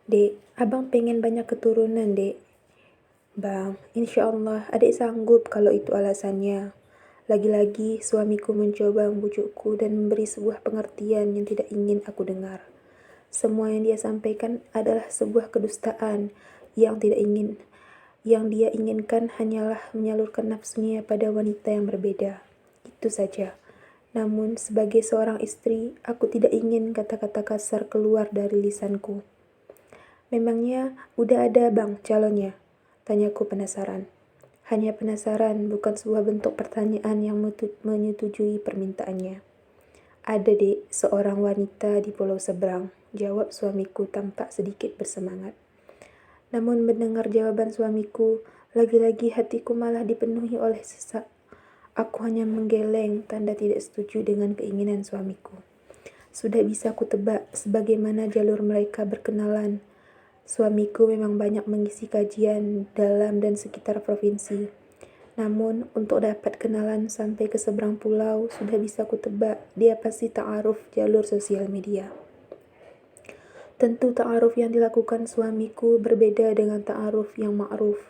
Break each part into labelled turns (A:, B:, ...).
A: Dek, abang pengen banyak keturunan, dek. Bang, insya Allah adik sanggup kalau itu alasannya. Lagi-lagi suamiku mencoba membujukku dan memberi sebuah pengertian yang tidak ingin aku dengar. Semua yang dia sampaikan adalah sebuah kedustaan yang tidak ingin yang dia inginkan hanyalah menyalurkan nafsunya pada wanita yang berbeda. Itu saja. Namun, sebagai seorang istri, aku tidak ingin kata-kata kasar keluar dari lisanku. Memangnya udah ada bang calonnya? Tanyaku penasaran. Hanya penasaran, bukan sebuah bentuk pertanyaan yang menyetujui permintaannya. Ada dek, seorang wanita di pulau seberang, jawab suamiku tampak sedikit bersemangat. Namun mendengar jawaban suamiku, lagi-lagi hatiku malah dipenuhi oleh sesak. Aku hanya menggeleng, tanda tidak setuju dengan keinginan suamiku. Sudah bisa kutebak sebagaimana jalur mereka berkenalan. Suamiku memang banyak mengisi kajian dalam dan sekitar provinsi. Namun, untuk dapat kenalan sampai ke seberang pulau, sudah bisa kutebak dia pasti ta'aruf jalur sosial media. Tentu ta'aruf yang dilakukan suamiku berbeda dengan ta'aruf yang ma'ruf.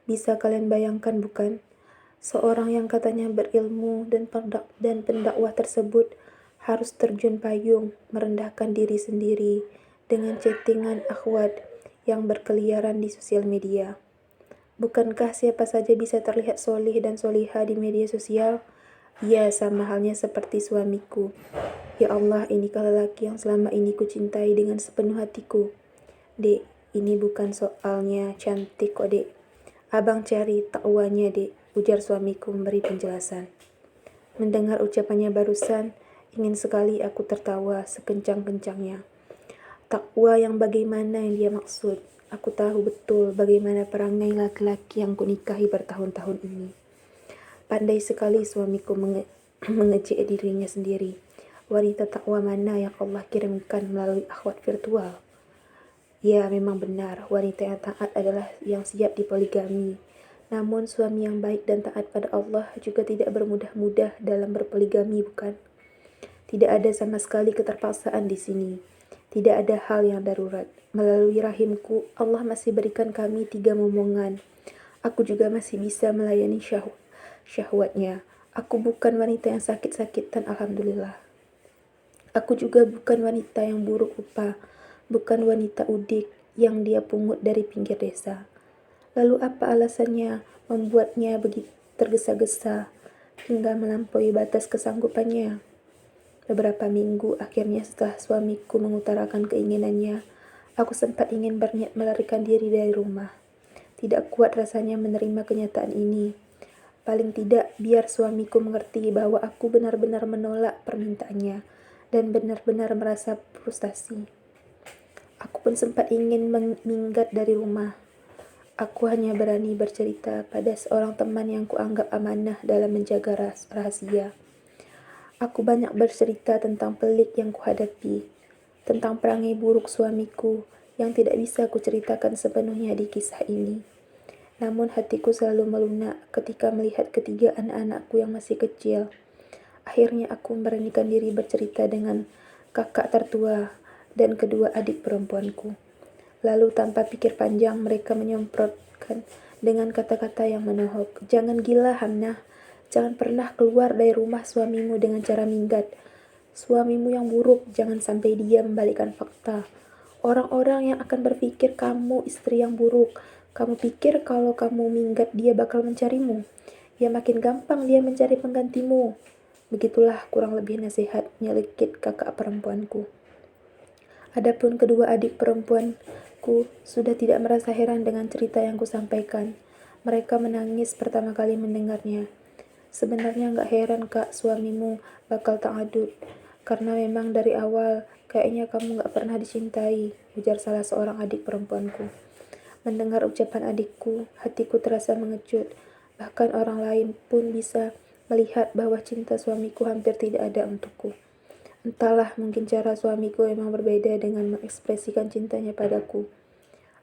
A: Bisa kalian bayangkan bukan? Seorang yang katanya berilmu dan pendakwah tersebut harus terjun payung, merendahkan diri sendiri dengan chattingan akhwat yang berkeliaran di sosial media. Bukankah siapa saja bisa terlihat solih dan solihah di media sosial? Ya, sama halnya seperti suamiku. Ya Allah, inikah lelaki yang selama ini kucintai dengan sepenuh hatiku. Dek, ini bukan soalnya cantik kok, dek. Abang cari takwanya, dek, ujar suamiku memberi penjelasan. Mendengar ucapannya barusan, ingin sekali aku tertawa sekencang-kencangnya. Takwa yang bagaimana yang dia maksud? Aku tahu betul bagaimana perangai laki-laki yang kunikahi bertahun-tahun ini. Pandai sekali suamiku mengejek dirinya sendiri. Wanita takwa mana yang Allah kirimkan melalui akhwat virtual? Ya, memang benar, wanita yang taat adalah yang siap dipoligami. Namun suami yang baik dan taat pada Allah juga tidak bermudah-mudah dalam berpoligami, bukan? Tidak ada sama sekali keterpaksaan di sini. Tidak ada hal yang darurat. Melalui rahimku, Allah masih berikan kami 3 momongan. Aku juga masih bisa melayani syahwatnya. Aku bukan wanita yang sakit-sakitan, alhamdulillah. Aku juga bukan wanita yang buruk rupa, bukan wanita udik yang dia pungut dari pinggir desa. Lalu apa alasannya membuatnya begitu tergesa-gesa hingga melampaui batas kesanggupannya? Beberapa minggu akhirnya setelah suamiku mengutarakan keinginannya, aku sempat ingin berniat melarikan diri dari rumah. Tidak kuat rasanya menerima kenyataan ini. Paling tidak biar suamiku mengerti bahwa aku benar-benar menolak permintaannya dan benar-benar merasa frustasi. Aku pun sempat ingin minggat dari rumah. Aku hanya berani bercerita pada seorang teman yang kuanggap amanah dalam menjaga rahasia. Aku banyak bercerita tentang pelik yang kuhadapi, tentang perangai buruk suamiku yang tidak bisa kuceritakan sepenuhnya di kisah ini. Namun hatiku selalu melunak ketika melihat ketiga anak-anakku yang masih kecil. Akhirnya aku memberanikan diri bercerita dengan kakak tertua dan kedua adik perempuanku. Lalu tanpa pikir panjang mereka menyemprotkan dengan kata-kata yang menohok. Jangan gila, Hamnah. Jangan pernah keluar dari rumah suamimu dengan cara minggat. Suamimu yang buruk, jangan sampai dia membalikkan fakta. Orang-orang yang akan berpikir kamu istri yang buruk. Kamu pikir kalau kamu minggat dia bakal mencarimu. Ya makin gampang dia mencari penggantimu. Begitulah kurang lebih nasihat nyelekit kakak perempuanku. Adapun kedua adik perempuanku sudah tidak merasa heran dengan cerita yang kusampaikan. Mereka menangis pertama kali mendengarnya. Sebenarnya nggak heran kak suamimu bakal ta'adud. Karena memang dari awal kayaknya kamu nggak pernah dicintai, ujar salah seorang adik perempuanku. Mendengar ucapan adikku, hatiku terasa mengecut. Bahkan orang lain pun bisa melihat bahwa cinta suamiku hampir tidak ada untukku. Entahlah, mungkin cara suamiku memang berbeda dengan mengekspresikan cintanya padaku.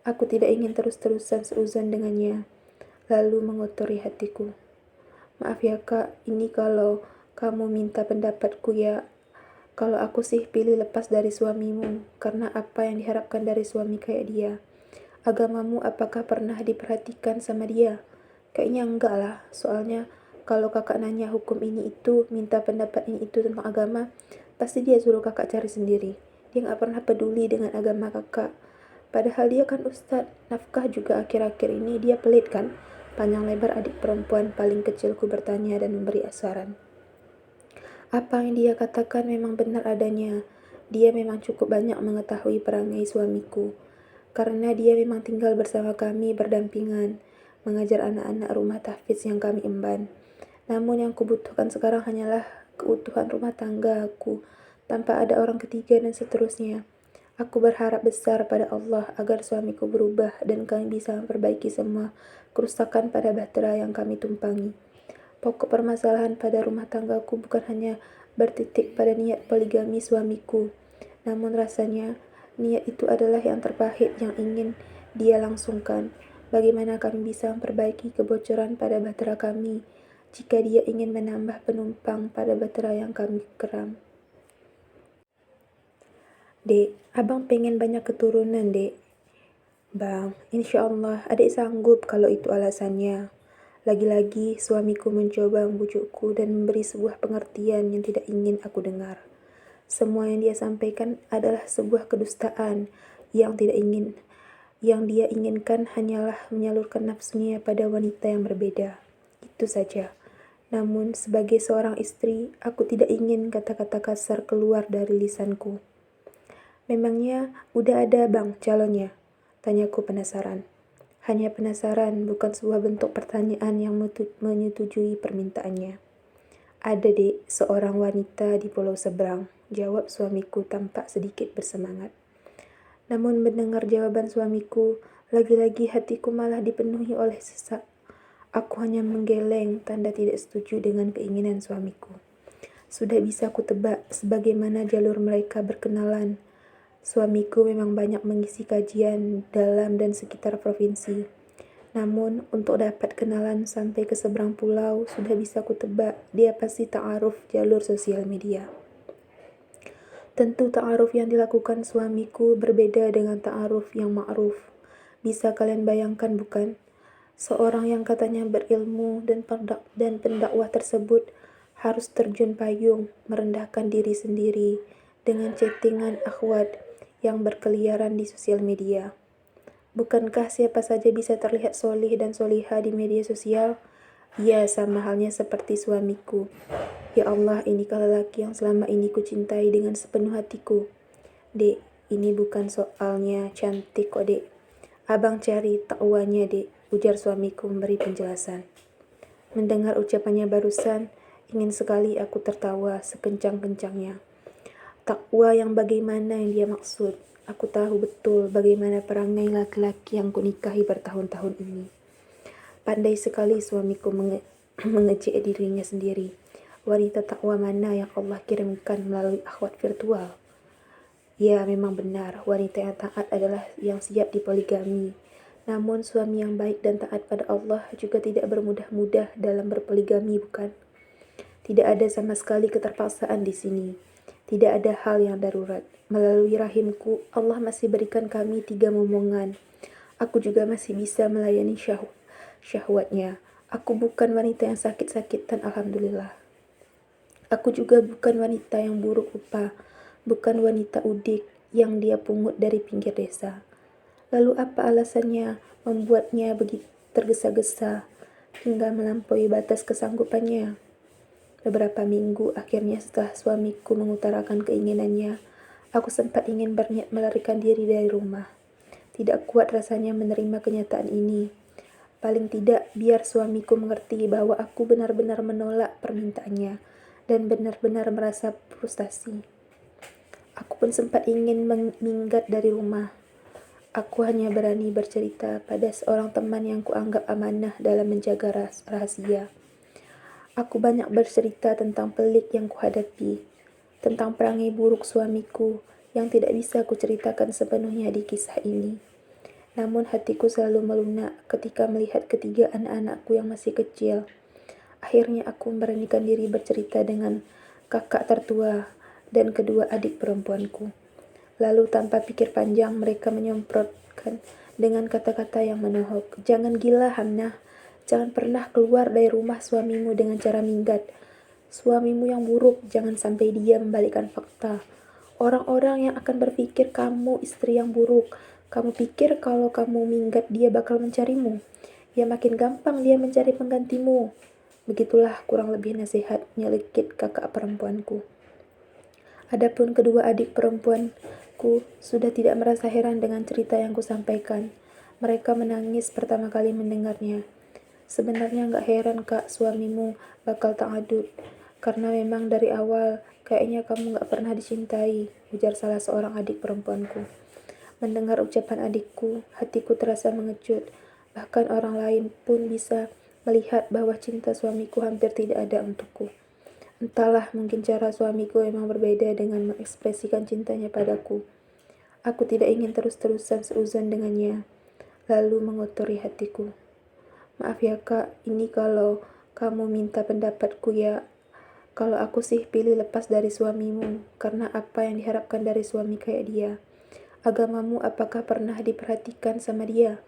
A: Aku tidak ingin terus-terusan seuzon dengannya, lalu mengotori hatiku. Maaf ya kak, ini kalau kamu minta pendapatku ya. Kalau aku sih pilih lepas dari suamimu, karena apa yang diharapkan dari suami kayak dia? Agamamu apakah pernah diperhatikan sama dia? Kayaknya enggak lah, soalnya kalau kakak nanya hukum ini itu, minta pendapat ini itu tentang agama, pasti dia suruh kakak cari sendiri. Dia nggak pernah peduli dengan agama kakak. Padahal dia kan ustadz, nafkah juga akhir-akhir ini dia pelit kan? Panjang lebar adik perempuan paling kecilku bertanya dan memberi saran. Apa yang dia katakan memang benar adanya. Dia memang cukup banyak mengetahui perangai suamiku. Karena dia memang tinggal bersama kami berdampingan, mengajar anak-anak rumah tahfiz yang kami emban. Namun yang kubutuhkan sekarang hanyalah keutuhan rumah tangga aku, tanpa ada orang ketiga dan seterusnya. Aku berharap besar pada Allah agar suamiku berubah dan kami bisa memperbaiki semua kerusakan pada bahtera yang kami tumpangi. Pokok permasalahan pada rumah tanggaku bukan hanya bertitik pada niat poligami suamiku, namun rasanya niat itu adalah yang terpahit yang ingin dia langsungkan. Bagaimana kami bisa memperbaiki kebocoran pada bahtera kami jika dia ingin menambah penumpang pada bahtera yang kami keram? Dek, abang pengen banyak keturunan, dek. Bang, insya Allah adik sanggup kalau itu alasannya. Lagi-lagi suamiku mencoba membujukku dan memberi sebuah pengertian yang tidak ingin aku dengar. Semua yang dia sampaikan adalah sebuah kedustaan yang tidak ingin yang dia inginkan hanyalah menyalurkan nafsunya pada wanita yang berbeda. Itu saja. Namun sebagai seorang istri, aku tidak ingin kata-kata kasar keluar dari lisanku. Memangnya udah ada bang calonnya? Tanyaku penasaran. Hanya penasaran, bukan sebuah bentuk pertanyaan yang menyetujui permintaannya. Ada dek, seorang wanita di pulau seberang, jawab suamiku tampak sedikit bersemangat. Namun mendengar jawaban suamiku, lagi-lagi hatiku malah dipenuhi oleh sesak. Aku hanya menggeleng, tanda tidak setuju dengan keinginan suamiku. Sudah bisa ku tebak sebagaimana jalur mereka berkenalan. Suamiku memang banyak mengisi kajian dalam dan sekitar provinsi. Namun, untuk dapat kenalan sampai ke seberang pulau, sudah bisa kutebak dia pasti ta'aruf jalur sosial media. Tentu ta'aruf yang dilakukan suamiku berbeda dengan ta'aruf yang ma'ruf. Bisa kalian bayangkan bukan? Seorang yang katanya berilmu dan pendakwah tersebut harus terjun payung, merendahkan diri sendiri dengan chattingan akhwat yang berkeliaran di sosial media. Bukankah siapa saja bisa terlihat solih dan solihah di media sosial? Ya, sama halnya seperti suamiku. Ya Allah, inikah lelaki yang selama ini kucintai dengan sepenuh hatiku. Dek, ini bukan soalnya cantik kok, dek. Abang cari takwanya, dek, ujar suamiku memberi penjelasan. Mendengar ucapannya barusan, ingin sekali aku tertawa sekencang-kencangnya. Takwa yang bagaimana yang dia maksud? Aku tahu betul bagaimana perangai laki-laki yang kunikahi bertahun-tahun ini. Pandai sekali suamiku mengejek dirinya sendiri. Wanita takwa mana yang Allah kirimkan melalui akhwat virtual? Ya, memang benar, wanita yang taat adalah yang siap dipoligami. Namun suami yang baik dan taat pada Allah juga tidak bermudah-mudah dalam berpoligami, bukan? Tidak ada sama sekali keterpaksaan di sini. Tidak ada hal yang darurat. Melalui rahimku, Allah masih berikan kami 3 momongan. Aku juga masih bisa melayani syahwatnya. Aku bukan wanita yang sakit-sakitan, alhamdulillah. Aku juga bukan wanita yang buruk rupa, bukan wanita udik yang dia pungut dari pinggir desa. Lalu apa alasannya membuatnya begitu tergesa-gesa hingga melampaui batas kesanggupannya? Beberapa minggu akhirnya setelah suamiku mengutarakan keinginannya, aku sempat ingin berniat melarikan diri dari rumah. Tidak kuat rasanya menerima kenyataan ini. Paling tidak biar suamiku mengerti bahwa aku benar-benar menolak permintaannya dan benar-benar merasa frustasi. Aku pun sempat ingin minggat dari rumah. Aku hanya berani bercerita pada seorang teman yang kuanggap amanah dalam menjaga rahasia. Aku banyak bercerita tentang pelik yang kuhadapi, tentang perangai buruk suamiku yang tidak bisa kuceritakan sepenuhnya di kisah ini. Namun hatiku selalu melunak ketika melihat ketiga anak-anakku yang masih kecil. Akhirnya aku memberanikan diri bercerita dengan kakak tertua dan kedua adik perempuanku. Lalu tanpa pikir panjang mereka menyemprotkan dengan kata-kata yang menohok. Jangan gila, Hamnah. Jangan pernah keluar dari rumah suamimu dengan cara minggat. Suamimu yang buruk, jangan sampai dia membalikkan fakta. Orang-orang yang akan berpikir kamu istri yang buruk. Kamu pikir kalau kamu minggat dia bakal mencarimu. Ya makin gampang dia mencari penggantimu. Begitulah kurang lebih nasihat nyelekit kakak perempuanku. Adapun kedua adik perempuanku sudah tidak merasa heran dengan cerita yang kusampaikan. Mereka menangis pertama kali mendengarnya. Sebenarnya nggak heran kak, suamimu bakal ta'adud. Karena memang dari awal kayaknya kamu nggak pernah dicintai, ujar salah seorang adik perempuanku. Mendengar ucapan adikku, hatiku terasa mengecut. Bahkan orang lain pun bisa melihat bahwa cinta suamiku hampir tidak ada untukku. Entahlah, mungkin cara suamiku memang berbeda dengan mengekspresikan cintanya padaku. Aku tidak ingin terus-terusan seuzon dengannya, lalu mengotori hatiku. Maaf ya kak, ini kalau kamu minta pendapatku ya. Kalau aku sih pilih lepas dari suamimu, karena apa yang diharapkan dari suami kayak dia. Agamamu apakah pernah diperhatikan sama dia?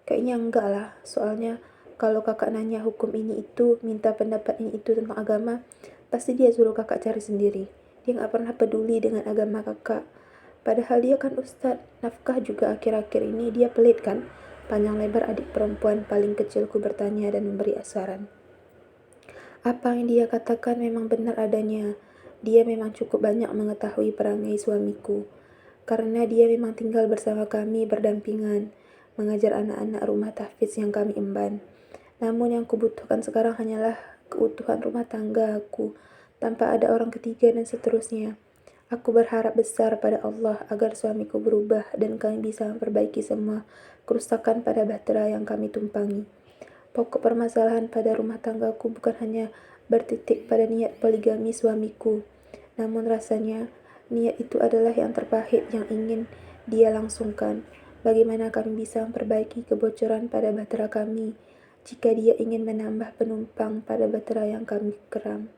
A: Kayaknya enggak lah, soalnya kalau kakak nanya hukum ini itu, minta pendapat ini itu tentang agama, pasti dia suruh kakak cari sendiri. Dia gak pernah peduli dengan agama kakak. Padahal dia kan ustadz, nafkah juga akhir-akhir ini dia pelit kan? Panjang lebar adik perempuan paling kecilku bertanya dan memberi saran. Apa yang dia katakan memang benar adanya. Dia memang cukup banyak mengetahui perangai suamiku. Karena dia memang tinggal bersama kami berdampingan, mengajar anak-anak rumah tahfiz yang kami emban. Namun yang kubutuhkan sekarang hanyalah keutuhan rumah tangga aku, tanpa ada orang ketiga dan seterusnya. Aku berharap besar pada Allah agar suamiku berubah dan kami bisa memperbaiki semua kerusakan pada bahtera yang kami tumpangi. Pokok permasalahan pada rumah tanggaku bukan hanya bertitik pada niat poligami suamiku, namun rasanya niat itu adalah yang terpahit yang ingin dia langsungkan. Bagaimana kami bisa memperbaiki kebocoran pada bahtera kami jika dia ingin menambah penumpang pada bahtera yang kami keram.